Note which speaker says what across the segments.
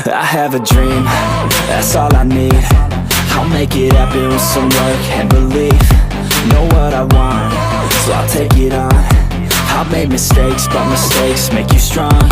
Speaker 1: I have a dream, that's all I need. I'll make it happen with some work and belief. Know what I want, so I'll take it on. I've made mistakes, but mistakes make you strong.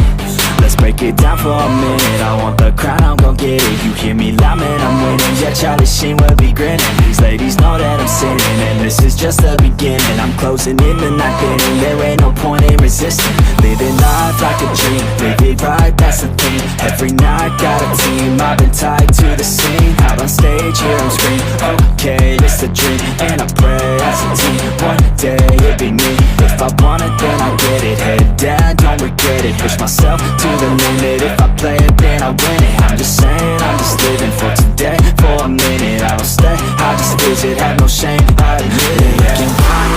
Speaker 1: Let's break it down for a minute. I want the crown, I'm gon' get it. You hear me loud, man, I'm winning. Yeah, Charlie Sheen will be grinning. These ladies know that I'm sinning, and this is just the beginning. I'm closing in the ninth inning. There ain't no point in resisting. Living life like a dream, live it right, that's the thing. Every night, got a team, I've been tied to the scene. Out on stage, hear them scream, okay, it's a dream. And I pray as a team, one day it'll be me. If I want it, then I get it. Head down, don't regret it. Push myself to the limit. If I play it, then I win it. I'm just saying, I'm just living for today. For a minute, I don't stay, I just visit. Have no shame, I admit it. Looking right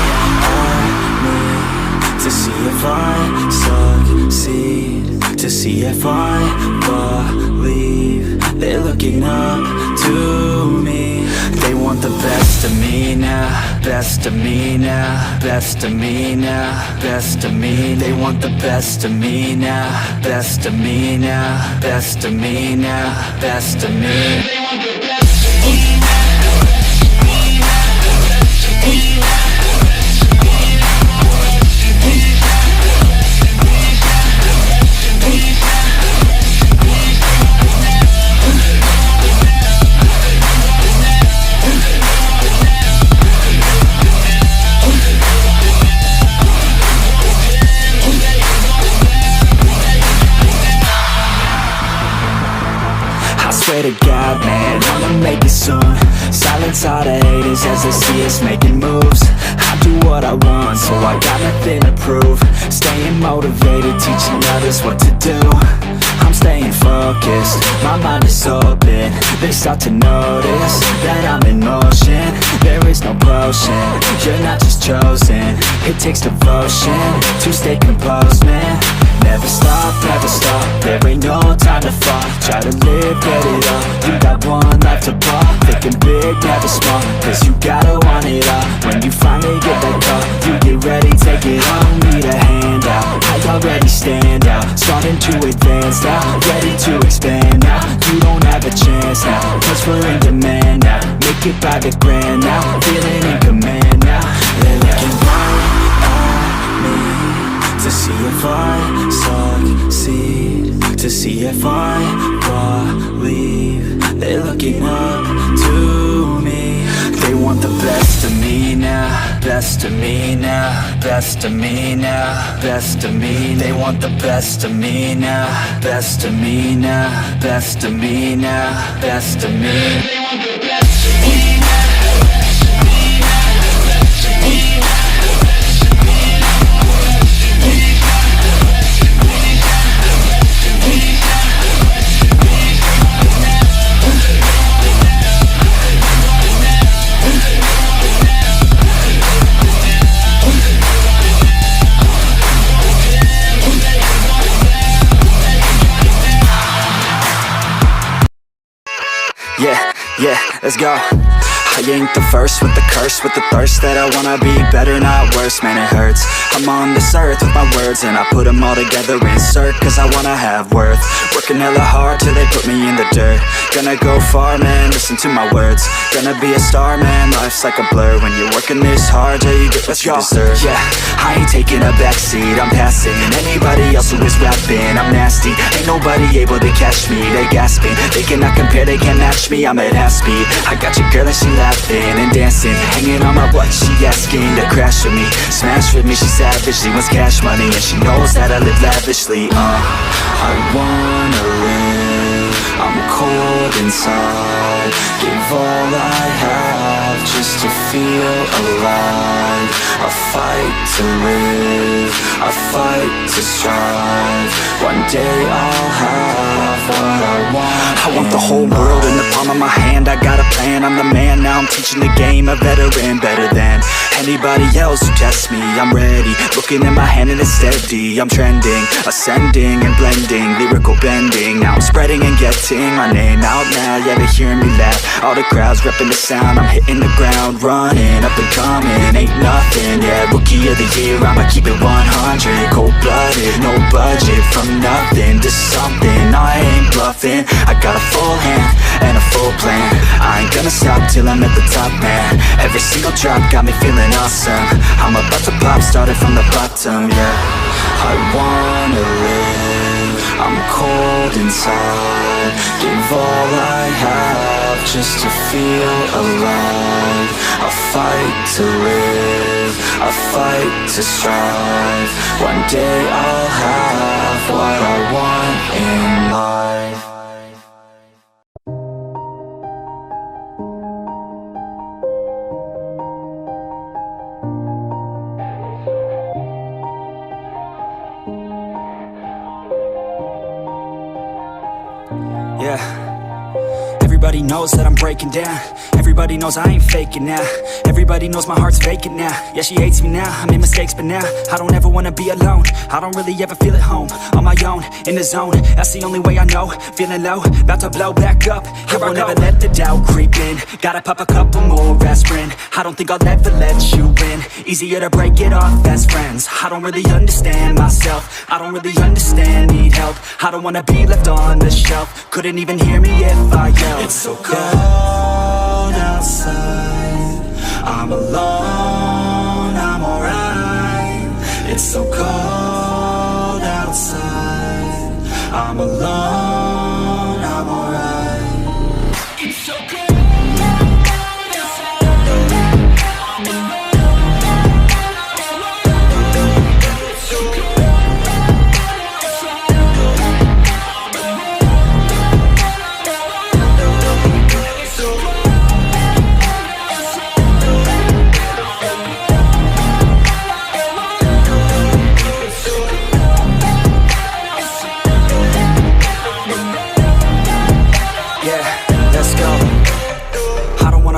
Speaker 1: at me to see if I succeed, to see if I believe. They're looking up to me. They want the best of me now, best of me now, best of me now, best of me. They want the best of me now, best of me now, best of me now, best of me. They want the best of me now. Swear to God, man, I'ma make it soon. Silence all the haters as they see us making moves. I do what I want, so I got nothing to prove. Staying motivated, teaching others what to do. I'm staying focused, my mind is open. They start to notice that I'm in motion. There is no potion, you're not just chosen. It takes devotion to stay composed, man. Never stop, there ain't no time to fall. Try to live, get it all, you got one life to ball. Thinking big, never small, cause you gotta want it all. When you finally get that call, you get ready, take it on. Need a handout, I already stand out. Starting to advance now, ready to expand now. You don't have a chance now, cause we're in demand now. Make it by the grand now, feeling in command now. They're looking right at me to see if I succeed, to see if I believe. They're looking up to me. They want the best of me now, best of me now, best of me now, best of me. They want the best of me now, best of me now, best of me now, best of me. They want the best of me now. Yeah, let's go. I ain't the first with the curse, with the thirst that I wanna be better, not worse, man it hurts. I'm on this earth with my words and I put them all together, insert, cause I wanna have worth. Working hella hard till they put me in the dirt. Gonna go far, man, listen to my words. Gonna be a star, man, life's like a blur. When you're working this hard, yeah, you get what you deserve. Yeah, I ain't taking a backseat, I'm passing anybody else who is rapping. I'm nasty, ain't nobody able to catch me. They gasping, they cannot compare, they can't match me. I'm at half speed, I got your girl and she laughing and dancing, hanging on my butt, she asking to crash with me, smash with me, she savage, she wants cash money, and she knows that I live lavishly. I wanna live, I'm cold inside, give all I have just to feel alive. I fight to live, I fight to strive, one day I'll have what I want. I want the whole world in the palm of my hand, I got a plan, I'm the man, now I'm teaching the game, a veteran better than anybody else who tests me, I'm ready. Looking at my hand and it's steady. I'm trending, ascending and blending, lyrical bending. Now I'm spreading and getting my name out now. Yeah, they hearing me laugh. All the crowds repping the sound. I'm hitting the ground running, up and coming, ain't nothing. Yeah, rookie of the year, I'ma keep it 100. Cold-blooded, no budget. From nothing to something, I ain't bluffing. I got a full hand and a full plan. I ain't gonna stop till I'm at the top, man. Every single drop got me feeling awesome. I'm about to pop, started from the bottom, yeah. I wanna live, I'm cold inside. Give all I have just to feel alive. I fight to live, I fight to strive. One day I'll have what I want in life. Yeah, everybody knows that I'm breaking down. Everybody knows I ain't faking now. Everybody knows my heart's vacant now. Yeah, she hates me now, I made mistakes but now I don't ever wanna be alone. I don't really ever feel at home. On my own, in the zone, that's the only way I know. Feeling low, about to blow back up. Here I won't ever let the doubt creep in. Gotta pop a couple more aspirin. I don't think I'll ever let you in. Easier to break it off best friends. I don't really understand myself. I don't really understand, need help. I don't wanna be left on the shelf. Couldn't even hear me if I yelled. It's so cold outside, I'm alone, I'm alright. It's so cold outside, I'm alone, I'm alright. It's so cold.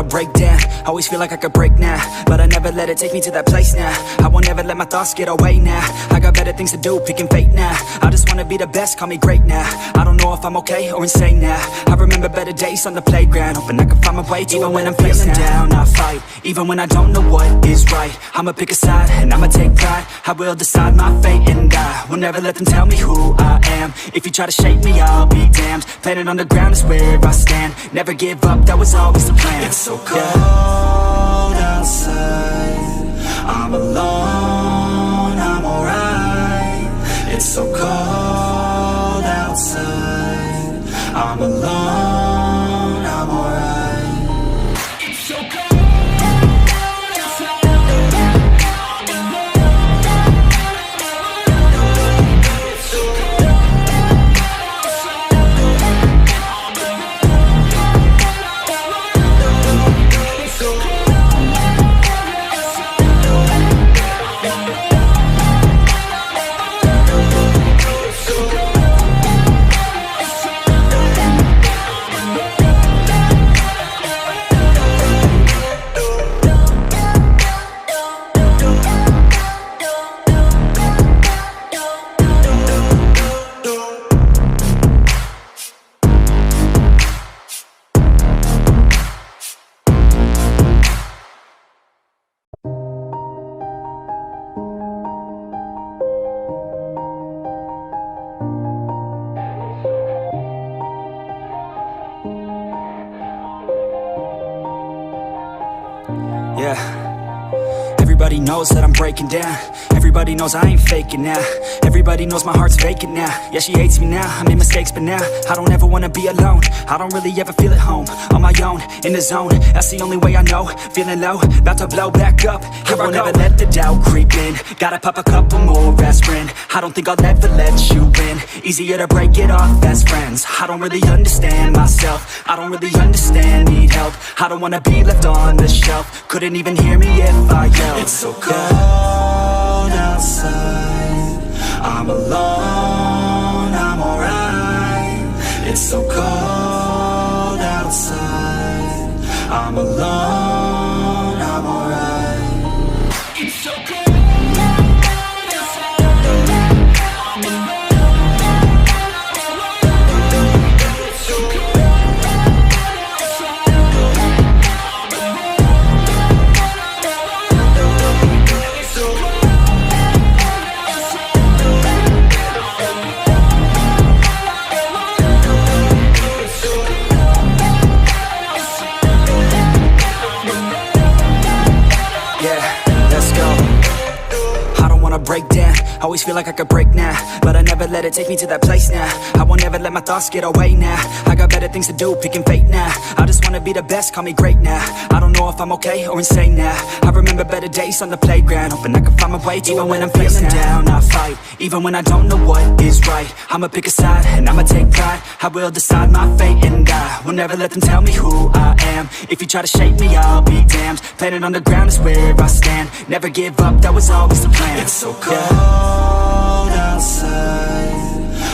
Speaker 1: Break down, always feel like I could break now, but I never let it take me to that place now. I won't ever let my thoughts get away now. I got better things to do, picking fate now. I just wanna be the best, call me great now. I don't know if I'm okay or insane now. I remember better days on the playground, hoping I can find my way to even when I'm feeling down. I fight, even when I don't know what is right. I'ma pick a side, and I'ma take pride. I will decide my fate and I will never let them tell me who I am. If you try to shake me, I'll be damned. Planet on the ground is where I stand. Never give up, that was always the plan. It's so cold outside, I'm alone, I'm alright. It's so cold outside, I'm alone, I'm alright. It's so cold. Yeah, everybody knows that I'm breaking down. Everybody knows I ain't faking now. Everybody knows my heart's vacant now. Yeah, she hates me now, I made mistakes but now I don't ever wanna be alone. I don't really ever feel at home. On my own, in the zone, that's the only way I know. Feeling low, about to blow back up. Here I won't ever let the doubt creep in. Gotta pop a couple more aspirin. I don't think I'll ever let you in. Easier to break it off best friends. I don't really understand myself. I don't really understand, need help. I don't wanna be left on the shelf. Couldn't even hear me if I yelled. It's so cold outside, I'm alone, I'm alright. It's so cold outside, I'm alone, I'm alright. wanna break down. Always feel like I could break now, but I never let it take me to that place now. I won't ever let my thoughts get away now. I got better things to do, picking fate now. I just wanna be the best, call me great now. I don't know if I'm okay or insane now. I remember better days on the playground, hoping I can find my way to even when I'm feeling down. I fight, even when I don't know what is right. I'ma pick a side, and I'ma take pride. I will decide my fate, and I will never let them tell me who I am. If you try to shake me, I'll be damned. Planet on the ground is where I stand. Never give up, that was always the plan. It's so cold outside,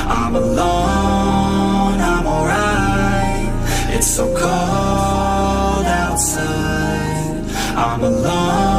Speaker 1: I'm alone, I'm alright. It's so cold outside, I'm alone.